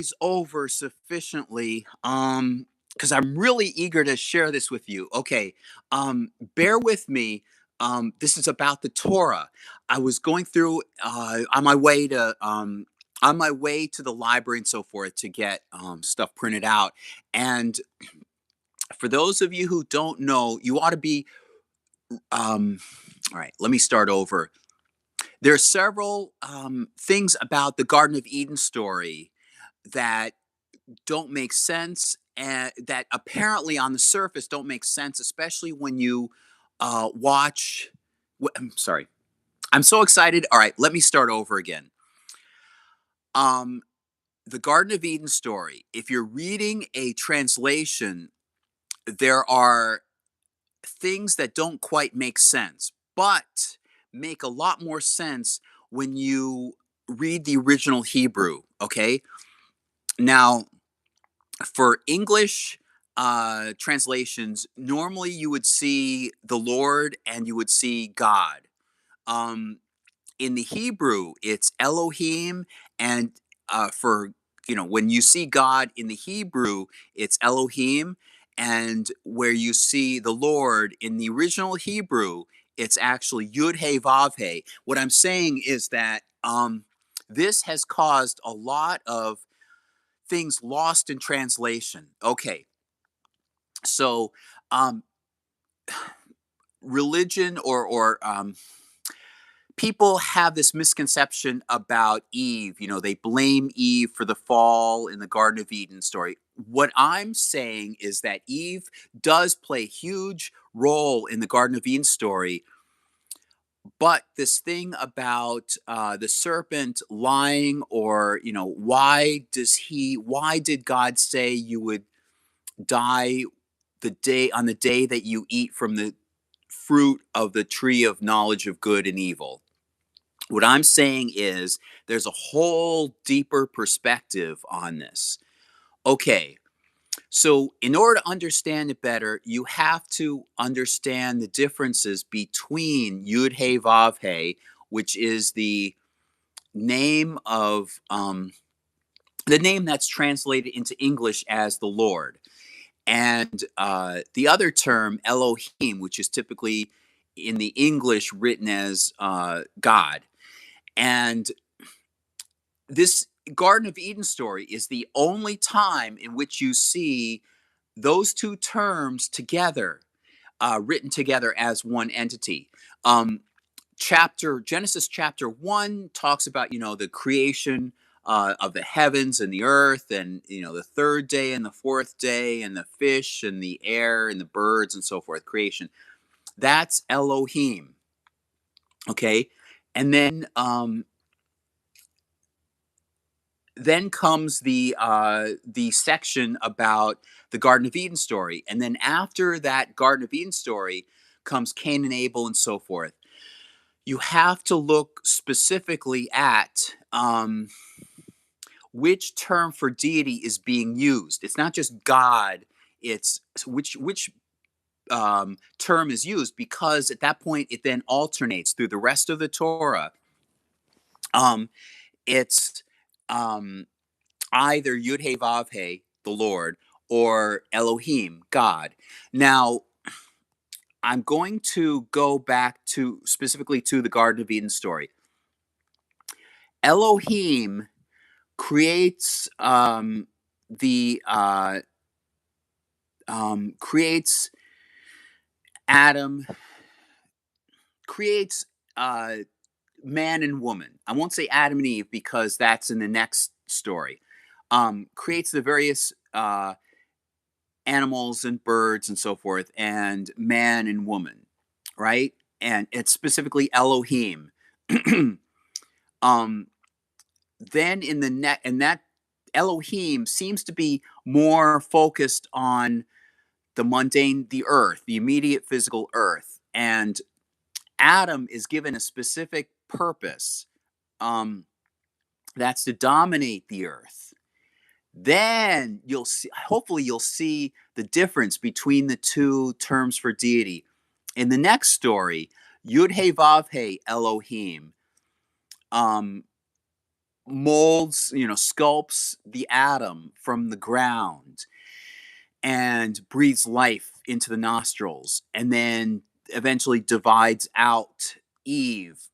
Is over sufficiently because I'm really eager to share this with you. Okay, bear with me. This is about the Torah. I was going through on my way to the library and so forth to get stuff printed out. And for those of you who don't know, you ought to be. All right, let me start over. There are several things about the Garden of Eden story that don't make sense, and that apparently on the surface don't make sense, especially when you watch. I'm sorry. I'm so excited. All right, let me start over again. Um, the Garden of Eden story. If you're reading a translation, there are things that don't quite make sense, but make a lot more sense when you read the original Hebrew. Okay. Now, for English translations, normally you would see the Lord and you would see God. Um, in the Hebrew, it's Elohim, and for when you see God in the Hebrew, it's Elohim, and where you see the Lord in the original Hebrew, it's actually Yud He Vav He. What I'm saying is that this has caused a lot of things lost in translation. Okay, so um, religion or people have this misconception about Eve. They blame Eve for the fall in the Garden of Eden story. What I'm saying is that Eve does play a huge role in the Garden of Eden story, but this thing about the serpent lying, or why did God say you would die the day that you eat from the fruit of the tree of knowledge of good and evil? What I'm saying is there's a whole deeper perspective on this. Okay, so in order to understand it better, you have to understand the differences between Yud He Vav He, which is name of the name that's translated into English as the Lord, and the other term Elohim, which is typically in the English written as God. And this Garden of Eden story is the only time in which you see those two terms together, written together as one entity. Um, Genesis chapter 1 talks about the creation of the heavens and the earth, and the third day and the fourth day, and the fish and the air and the birds and so forth. Creation. That's Elohim. Okay, and then comes the section about the Garden of Eden story, and then after that Garden of Eden story comes Cain and Abel and so forth. You have to look specifically at which term for deity is being used. It's not just God; it's which term is used, because at that point it then alternates through the rest of the Torah. It's um, either Yud He Vav He, the Lord, or Elohim, God. Now, I'm going to go back to specifically to the Garden of Eden story. Elohim creates the creates Adam, creates man and woman. I won't say Adam and Eve because that's in the next story. Creates the various animals and birds and so forth, and man and woman, right? And it's specifically Elohim. um, then in the net, and that Elohim seems to be more focused on the mundane, the earth, the immediate physical earth, and Adam is given a specific purpose. Um, that's to dominate the earth. Then hopefully you'll see the difference between the two terms for deity. In the next story, Yud He Vav He Elohim, um, molds, sculpts the atom from the ground and breathes life into the nostrils, and then eventually divides out Eve,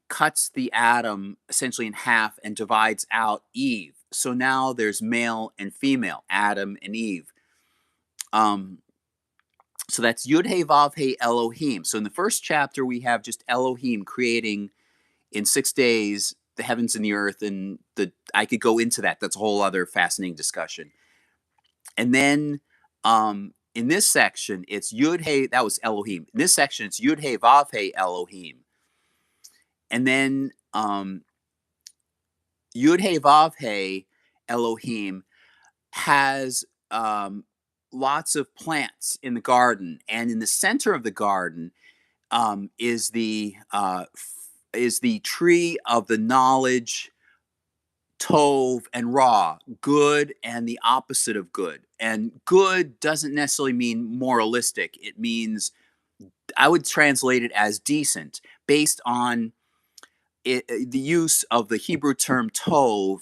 cuts the atom essentially in half and divides out Eve. So now there's male and female, Adam and Eve. So that's Yud Hey Vav Hey Elohim. So in the first chapter, we have just Elohim creating in 6 days the heavens and the earth, and I could go into that. That's a whole other fascinating discussion. And then in this section, it's Yud Hey, that was Elohim. In this section, it's Yud Hey Vav Hey Elohim. And then Yud Hey Vav Hey Elohim has lots of plants in the garden, and in the center of the garden is the tree of the knowledge, Tov and Ra, good and the opposite of good. And good doesn't necessarily mean moralistic. It means, I would translate it as decent, based on the use of the Hebrew term Tov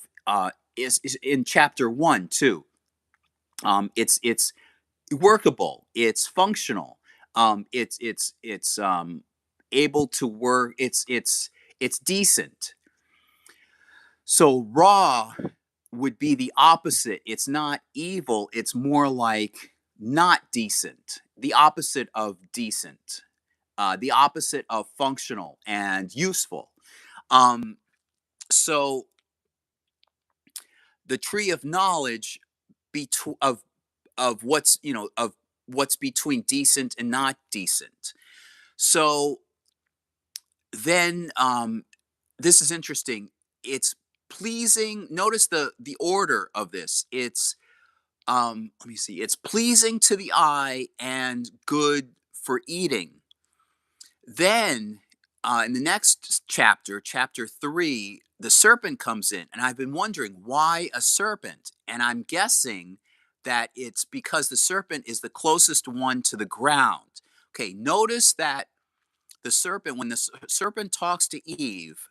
is in chapter 1 too. It's workable. It's functional. It's able to work. It's decent. So Ra would be the opposite. It's not evil. It's more like not decent. The opposite of decent. The opposite of functional and useful. So the tree of knowledge of what's between decent and not decent. So then this is interesting. It's pleasing. Notice the order of this. It's let me see. It's pleasing to the eye and good for eating. Then in the next chapter, chapter 3, the serpent comes in, and I've been wondering why a serpent, and I'm guessing that it's because the serpent is the closest one to the ground. Okay, notice that the serpent, when the serpent talks to Eve,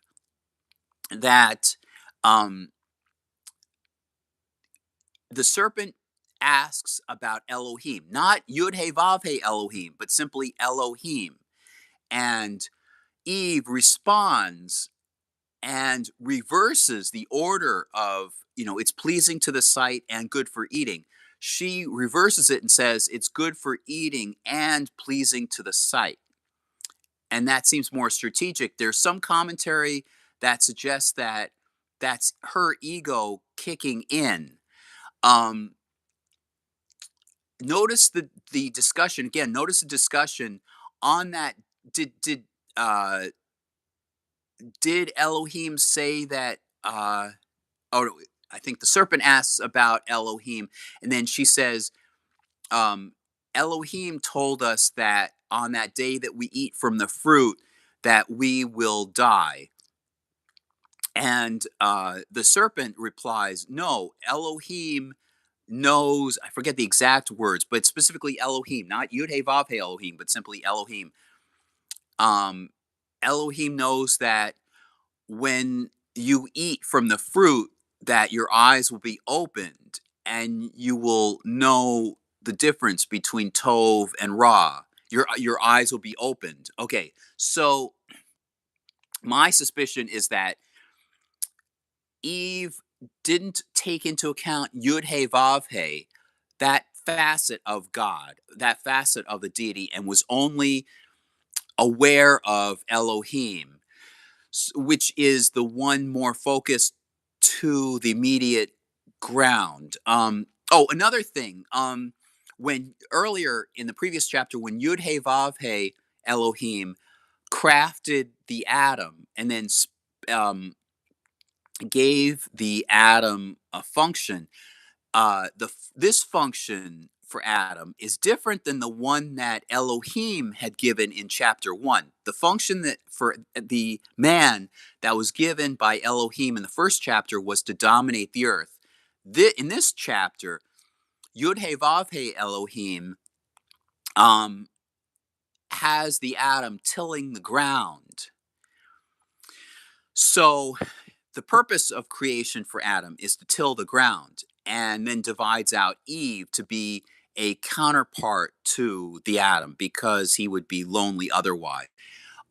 that um, the serpent asks about Elohim, not Yud Hey Vav Hey Elohim, but simply Elohim. And Eve responds and reverses the order of, it's pleasing to the sight and good for eating. She reverses it and says it's good for eating and pleasing to the sight. And that seems more strategic. There's some commentary that suggests that that's her ego kicking in. Notice the discussion again. Notice the discussion on that. Uh, did Elohim say that? Oh, I think the serpent asks about Elohim, and then she says, Elohim told us that on that day that we eat from the fruit, that we will die. And the serpent replies, no, Elohim knows, I forget the exact words, but specifically Elohim, not Yud Hey Vav Hey Elohim, but simply Elohim. Elohim knows that when you eat from the fruit, that your eyes will be opened and you will know the difference between Tov and Ra. Your eyes will be opened. Okay, so my suspicion is that Eve didn't take into account Yud Hey Vav Hey, that facet of God, that facet of the deity, and was only aware of Elohim, which is the one more focused to the immediate ground. Another thing. When earlier in the previous chapter, when Yud Hey Vav Hey Elohim crafted the atom and then gave the atom a function, this function for Adam is different than the one that Elohim had given in chapter 1. The function that for the man that was given by Elohim in the first chapter was to dominate the earth. In this chapter, Yud Hey Vav Hey Elohim has the atom tilling the ground. So the purpose of creation for Adam is to till the ground, and then divides out Eve to be a counterpart to the Adam because he would be lonely otherwise.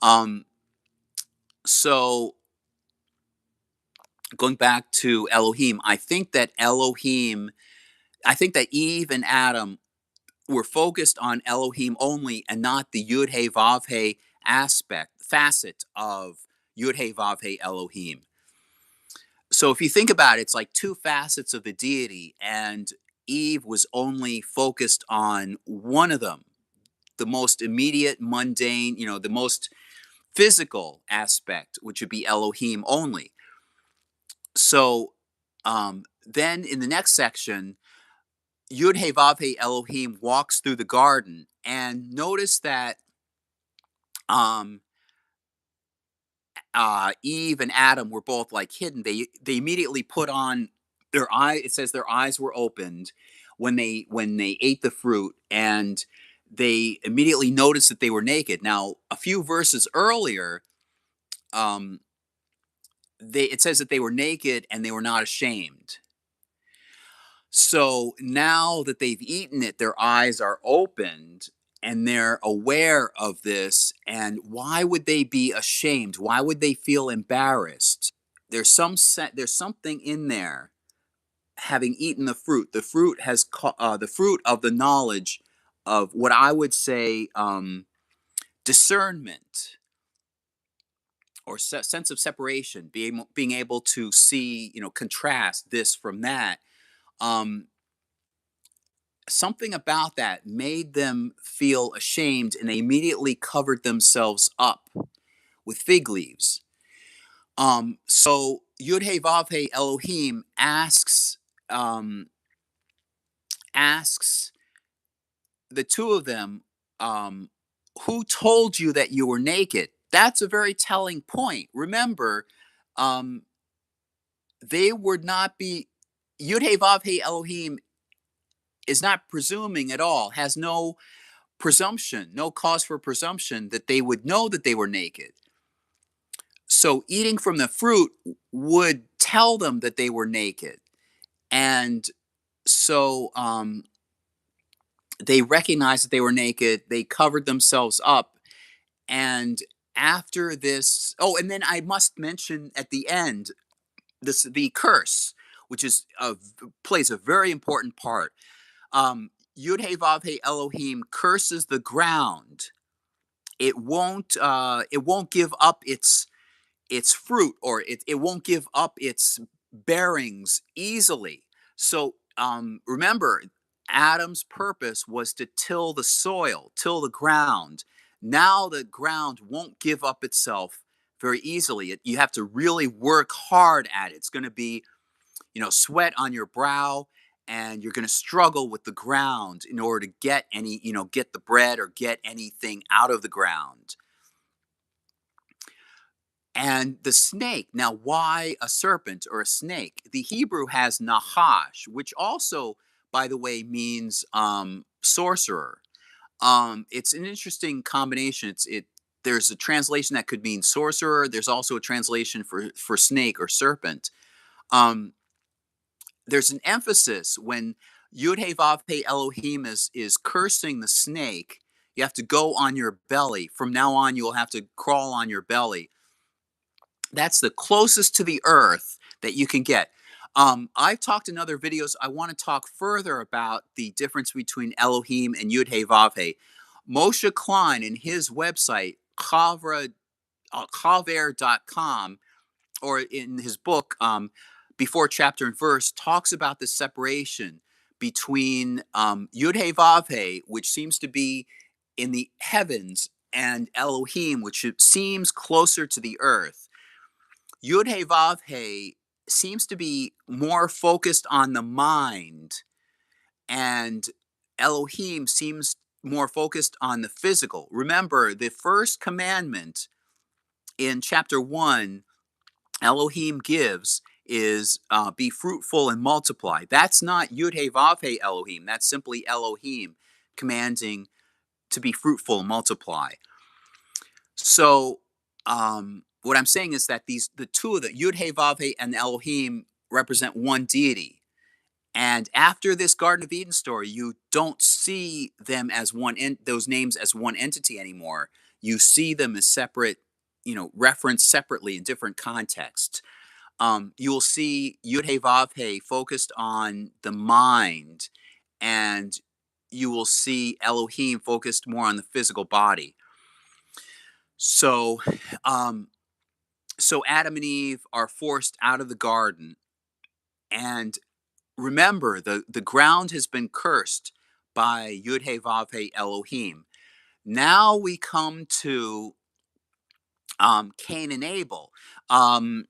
Um, so going back to Elohim, I think that Eve and Adam were focused on Elohim only and not the Yud He Vav He facet of Yud He Vav He Elohim. So if you think about it, it's like two facets of the deity, and Eve was only focused on one of them, the most immediate, mundane, the most physical aspect, which would be Elohim only. So then in the next section, Yud He Vav He Elohim walks through the garden, and notice that um, Eve and Adam were both like hidden. They immediately put on their eye. It says their eyes were opened when they ate the fruit, and they immediately noticed that they were naked. Now, a few verses earlier, um, it says that they were naked and they were not ashamed. So now that they've eaten it, their eyes are opened and they're aware of this. And why would they be ashamed? Why would they feel embarrassed? There's something in there. Having eaten the fruit, the fruit of the knowledge of what I would say discernment or sense of separation, being able to see, contrast this from that. Um, Something about that made them feel ashamed, and they immediately covered themselves up with fig leaves. So Yud He Vav He Elohim um, asks the two of them, um, "Who told you that you were naked?" That's a very telling point. Remember, um, they would not be. Yud He Vav He Elohim is not presuming at all. Has no presumption, no cause for presumption that they would know that they were naked. So eating from the fruit would tell them that they were naked. And so they recognized that they were naked. They covered themselves up. And after this, oh, and then I must mention at the end, the curse, which plays a very important part. Yud He Vav He Elohim curses the ground. It won't give up its fruit, or it won't give up its bearings easily. So remember, Adam's purpose was to till the soil, till the ground. Now the ground won't give up itself very easily. You have to really work hard at it. It's going to be, sweat on your brow, and you're going to struggle with the ground in order to get the bread or get anything out of the ground. And the snake, now why a serpent or a snake? The Hebrew has nahash, which also, by the way, means sorcerer. It's an interesting combination. There's a translation that could mean sorcerer. There's also a translation for snake or serpent. Um, there's an emphasis when Yud He Vav He Elohim is cursing the snake. You have to go on your belly. From now on, you will have to crawl on your belly. That's the closest to the earth that you can get. I've talked in other videos. I want to talk further about the difference between Elohim and Yud He Vav He. Moshe Kline, in his website, chaver.com, or in his book, Before Chapter and Verse, talks about the separation between Yud He Vav He, which seems to be in the heavens, and Elohim, which seems closer to the earth. Yud He Vav He seems to be more focused on the mind, and Elohim seems more focused on the physical. Remember, the first commandment in chapter 1, Elohim gives is be fruitful and multiply. That's not Yud He Vav He Elohim. That's simply Elohim commanding to be fruitful and multiply. So, what I'm saying is that the two of the Yud Hey Vav Hey and Elohim represent one deity. And after this Garden of Eden story, you don't see them as those names as one entity anymore. You see them as separate, referenced separately in different contexts. You will see Yud Hey Vav Hey focused on the mind, and you will see Elohim focused more on the physical body. So, um, so Adam and Eve are forced out of the garden, and remember, the ground has been cursed by Yud Hey Vav Hey Elohim. Now we come to Cain and Abel. Um,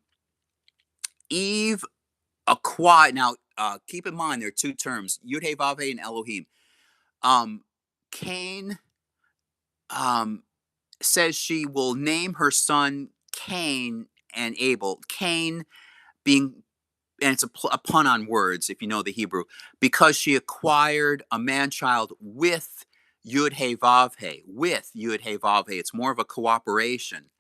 Eve acquired. Now, keep in mind there are two terms: Yud Hey Vav Hey and Elohim. Um, Cain um, says she will name her son Cain and Abel. Cain being, and it's a pun on words if you know the Hebrew, because she acquired a man child with Yud Hey Vav Hey. With Yud Hey Vav Hey, it's more of a cooperation.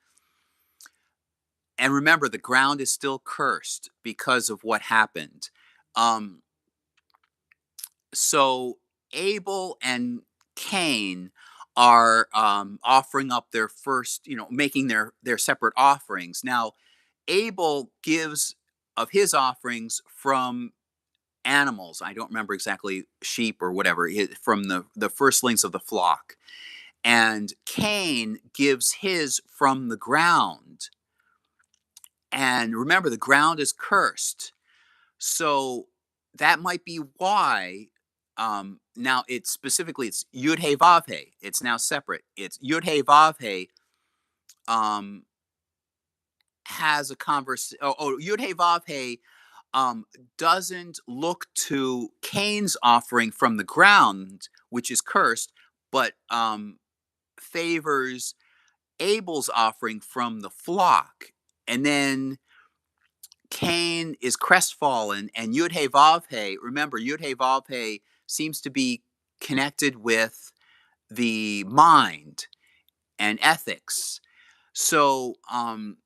And remember, the ground is still cursed because of what happened. Um, so Abel and Cain are offering up their first, making their separate offerings. Now, Abel gives of his offerings from animals. I don't remember exactly, sheep or whatever, from the firstlings of the flock. And Cain gives his from the ground. And remember, the ground is cursed. So that might be why. Now it's Yud Hey Vav Hey. It's now separate. It's Yud Hey Vav Hey um, has a converse. Yud Hey Vav Hey um, doesn't look to Cain's offering from the ground, which is cursed, but favors Abel's offering from the flock. And then Cain is crestfallen, and Yud Hey Vav Hey, remember, Yud Hey Vav Hey seems to be connected with the mind and ethics. So Yud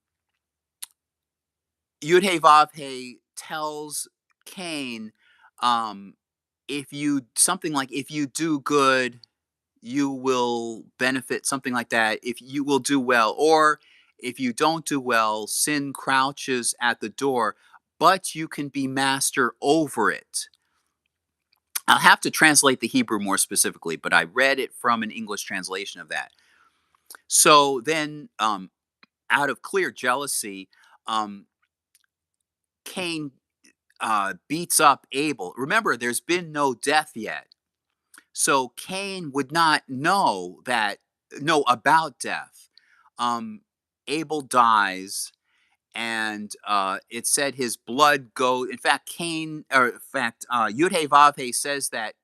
Hey Vav Hey tells Cain, um, if you do good, you will benefit, something like that. If you will do well, or if you don't do well, sin crouches at the door, but you can be master over it. I'll have to translate the Hebrew more specifically, but I read it from an English translation of that. So then, out of clear jealousy, um, Cain beats up Abel. Remember, there's been no death yet. So Cain would not know about death. Abel dies, and it said his blood go. In fact, Yud Hey Vav Hey says that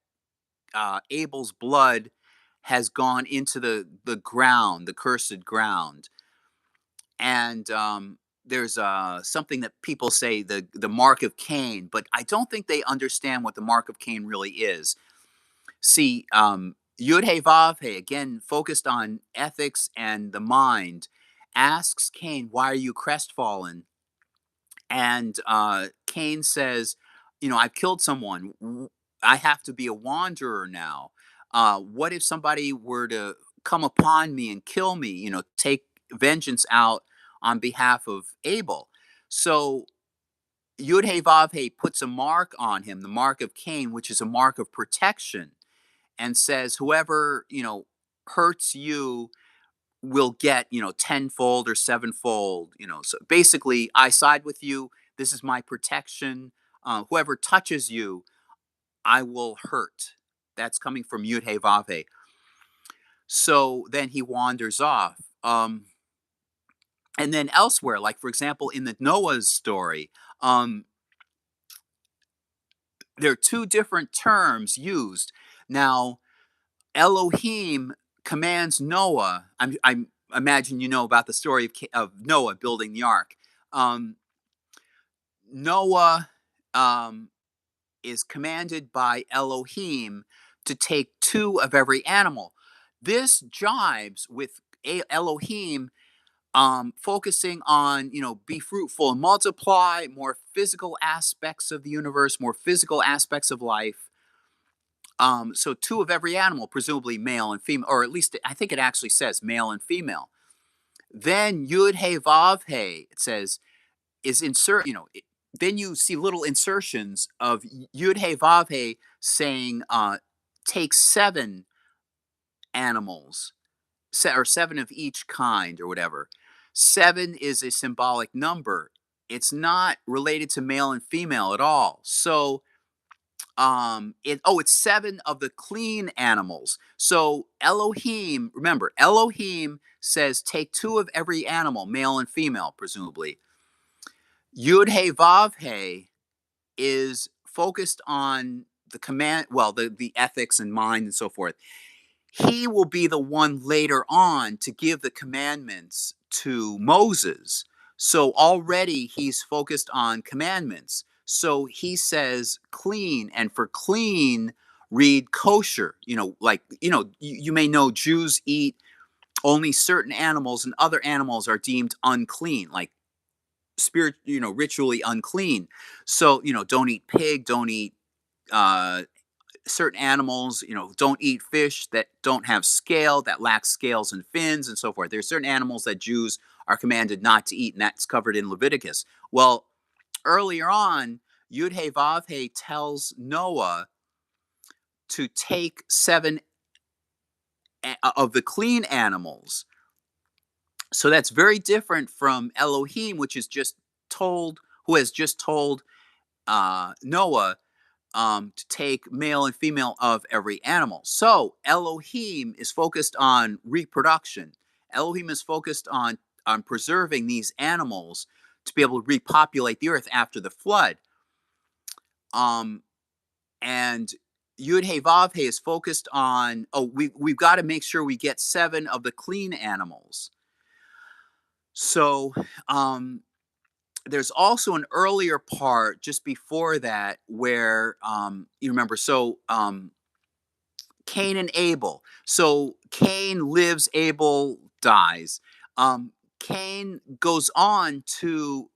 Abel's blood has gone into the ground, the cursed ground, and there's something that people say the mark of Cain, but I don't think they understand what the mark of Cain really is. See, Yud Hey Vav Hey, again, focused on ethics and the mind, asks Cain, "Why are you crestfallen?" And Cain says, "I've killed someone. I have to be a wanderer now. What if somebody were to come upon me and kill me, take vengeance out on behalf of Abel?" So Yud Hey Vav Hey puts a mark on him, the mark of Cain, which is a mark of protection, and says whoever hurts you will get tenfold or sevenfold. So basically, I side with you. This is my protection. Whoever touches you, I will hurt. That's coming from Yud Hey Vav Hey. So then he wanders off. And then elsewhere, like for example in the Noah's story, there are two different terms used. Now Elohim commands Noah. I imagine you know about the story of Noah building the ark. Noah is commanded by Elohim to take two of every animal. This jibes with Elohim focusing on, be fruitful and multiply, more physical aspects of the universe, more physical aspects of life. So two of every animal, presumably male and female, or at least I think it actually says male and female. Then Yud Hey Vav Hey, it says, is insert, then you see little insertions of Yud Hey Vav Hey saying, take seven animals, or seven of each kind, or whatever. Seven is a symbolic number. It's not related to male and female at all. So it's seven of the clean animals. So Elohim, remember, Elohim says take two of every animal, male and female, presumably. Yud Hey Vav Hey is focused on the command, well, the ethics and mind and so forth. He will be the one later on to give the commandments to Moses. So already he's focused on commandments. So he says clean, and for clean, read kosher. You may know Jews eat only certain animals, and other animals are deemed unclean, like ritually unclean. So, don't eat pig, don't eat certain animals, don't eat fish that don't have scale, that lack scales and fins and so forth. There's certain animals that Jews are commanded not to eat, and that's covered in Leviticus. Well, earlier on, Yud Hey Vav Hey tells Noah to take seven of the clean animals. So that's very different from Elohim, which is who has just told Noah to take male and female of every animal. So Elohim is focused on reproduction. Elohim is focused on preserving these animals to be able to repopulate the earth after the flood. And Yud Hey Vav Hey is focused on, we've got to make sure we get seven of the clean animals. So there's also an earlier part just before that where you remember, so Cain and Abel. So Cain lives, Abel dies. Cain goes on to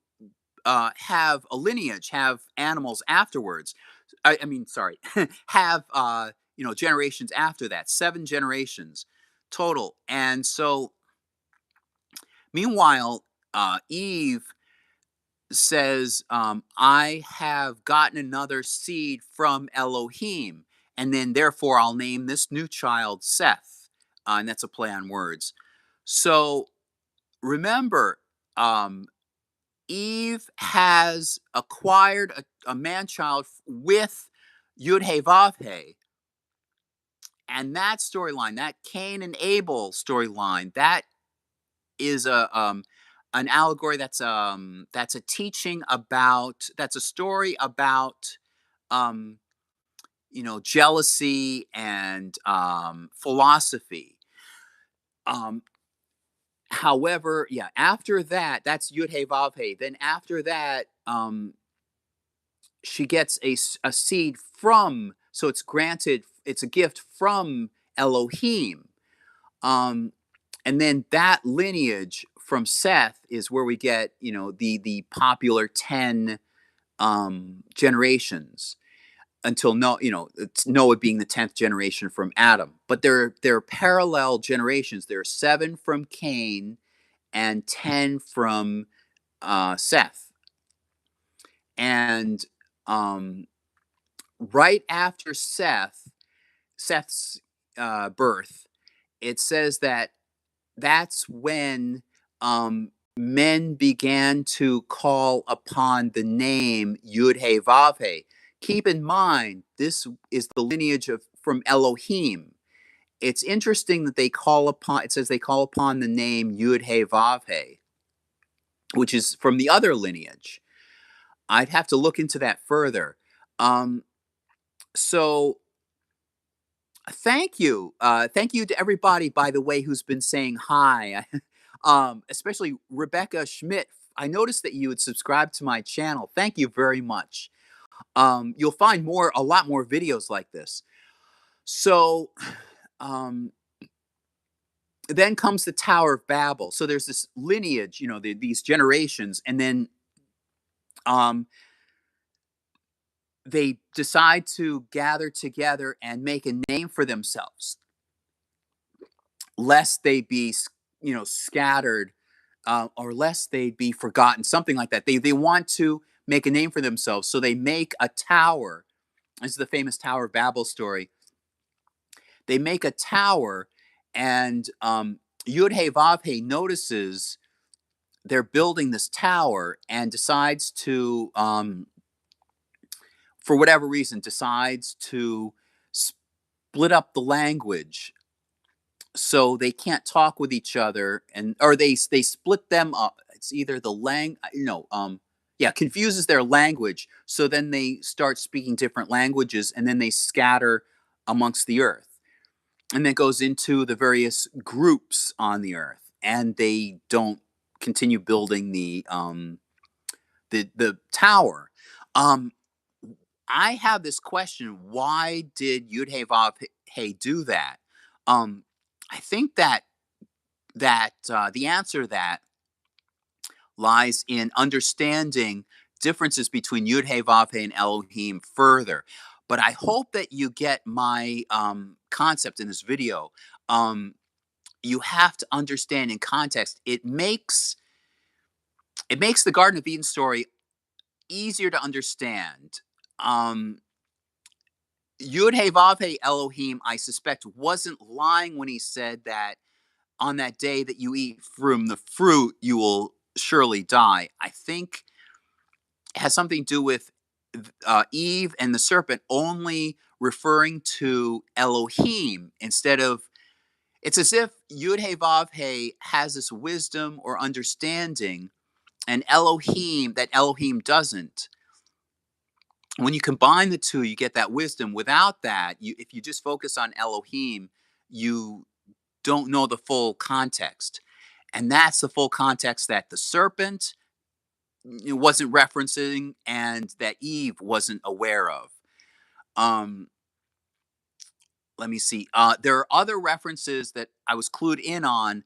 have a lineage, have animals afterwards. I mean, sorry, have generations after that, 7 generations total. And so, meanwhile, Eve says, I have gotten another seed from Elohim, and then therefore I'll name this new child Seth. And that's a play on words. So remember, Eve has acquired a man child with Yud Hey Vav Hey. And that storyline, that Cain and Abel storyline, that is an allegory, that's a teaching about, that's a story about jealousy and philosophy. However, yeah, after that, that's Yud Hey Vav Hey. Then after that, she gets a seed from, so it's a gift from Elohim. And then that lineage from Seth is where we get, the popular 10 generations, until it's Noah being the 10th generation from Adam. But there are parallel generations. There are 7 from Cain and 10 from Seth. And right after Seth's birth, it says that's when men began to call upon the name Yud Hey Vav Hey. Keep in mind, this is the lineage from Elohim. It's interesting that it says they call upon the name Yud Hey Vav Hey, which is from the other lineage. I'd have to look into that further. So thank you. Thank you to everybody, by the way, who's been saying hi. Especially Rebecca Schmidt. I noticed that you had subscribed to my channel. Thank you very much. You'll find a lot more videos like this. So, then comes the Tower of Babel. So there's this lineage, these generations, and then um, they decide to gather together and make a name for themselves, lest they be, scattered, or lest they be forgotten, something like that. They want to make a name for themselves, so they make a tower. This is the famous Tower of Babel story. They make a tower, and Yud Hey Vav Hey notices they're building this tower and decides to, for whatever reason, decides to split up the language so they can't talk with each other, and or they split them up. It's either the yeah, confuses their language. So then they start speaking different languages, and then they scatter amongst the earth, and then it goes into the various groups on the earth, and they don't continue building the tower. Um, I have this question: why did Yud Hey Vav Hey do that? Um, I think that the answer to that lies in understanding differences between Yud Hey Vav Hey and Elohim further. But I hope that you get my concept in this video. You have to understand in context. It makes the Garden of Eden story easier to understand. Um, Yud Hey Vav Hey Elohim, I suspect, wasn't lying when he said that on that day that you eat from the fruit, you will surely die. I think it has something to do with Eve and the serpent only referring to Elohim instead of. It's as if Yud Hey Vav Hey has this wisdom or understanding, and Elohim doesn't. When you combine the two, you get that wisdom. Without that, if you just focus on Elohim, you don't know the full context. And that's the full context that the serpent wasn't referencing and that Eve wasn't aware of. Um, Let me see. There are other references that I was clued in on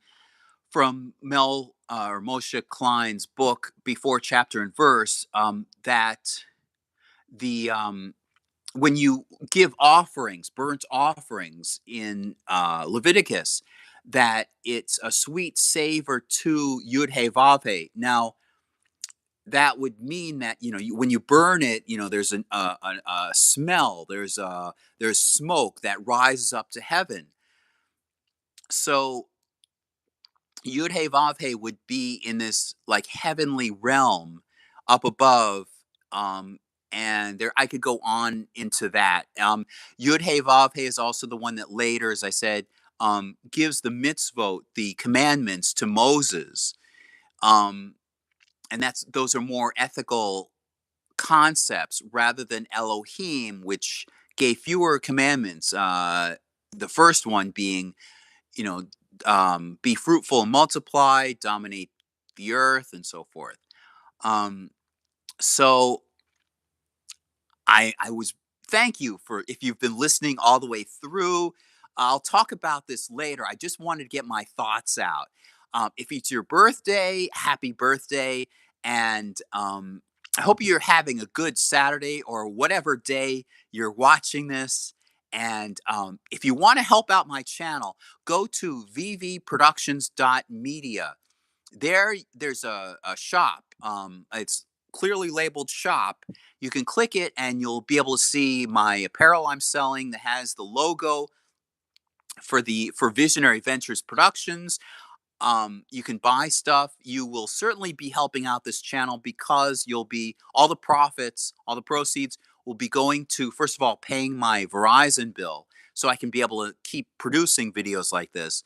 from Mel or Moshe Kline's book, Before Chapter and Verse, that the when you give offerings, burnt offerings in Leviticus, that it's a sweet savor to Yud Hey Vav Hey. Now, that would mean that when you burn it, there's a smell, there's smoke that rises up to heaven. So Yud Hey Vav Hey would be in this like heavenly realm up above, um, and there I could go on into that. Yud Hey Vav Hey is also the one that later, as I said, gives the mitzvot, the commandments, to Moses, um, and those are more ethical concepts rather than Elohim, which gave fewer commandments. The first one being, you know, be fruitful and multiply, dominate the earth, and so forth. Um, so I was thank you for if you've been listening all the way through. I'll talk about this later. I just wanted to get my thoughts out. If it's your birthday, happy birthday, and I hope you're having a good Saturday or whatever day you're watching this. And if you want to help out my channel, go to vvproductions.media. There's a shop. It's clearly labeled shop. You can click it and you'll be able to see my apparel I'm selling that has the logo for Visionary Ventures Productions. You can buy stuff. You will certainly be helping out this channel because you'll be all the profits, all the proceeds will be going to, first of all, paying my Verizon bill so I can be able to keep producing videos like this.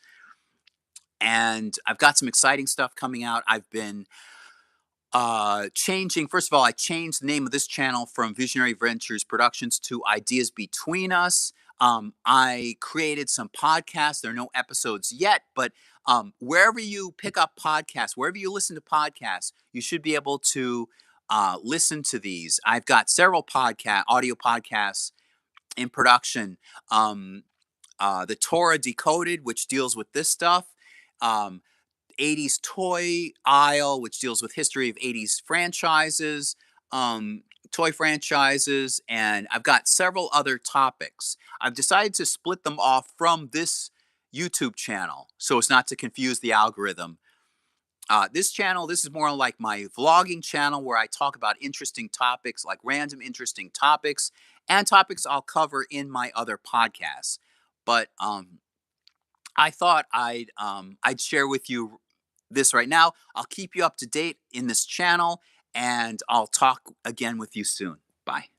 And I've got some exciting stuff coming out. I've been changing. First of all, I changed the name of this channel from Visionary Ventures Productions to Ideas Between Us. I created some podcasts. There are no episodes yet, but wherever you pick up podcasts, wherever you listen to podcasts, you should be able to listen to these. I've got several audio podcasts in production. The Torah Decoded, which deals with this stuff. um, 80s toy aisle, which deals with history of 80s franchises, um, toy franchises, and I've got several other topics. I've decided to split them off from this YouTube channel so as not to confuse the algorithm. This channel, this is more like my vlogging channel where I talk about interesting topics, like random interesting topics, and topics I'll cover in my other podcasts. But I thought I'd share with you this right now. I'll keep you up to date in this channel, and I'll talk again with you soon. Bye.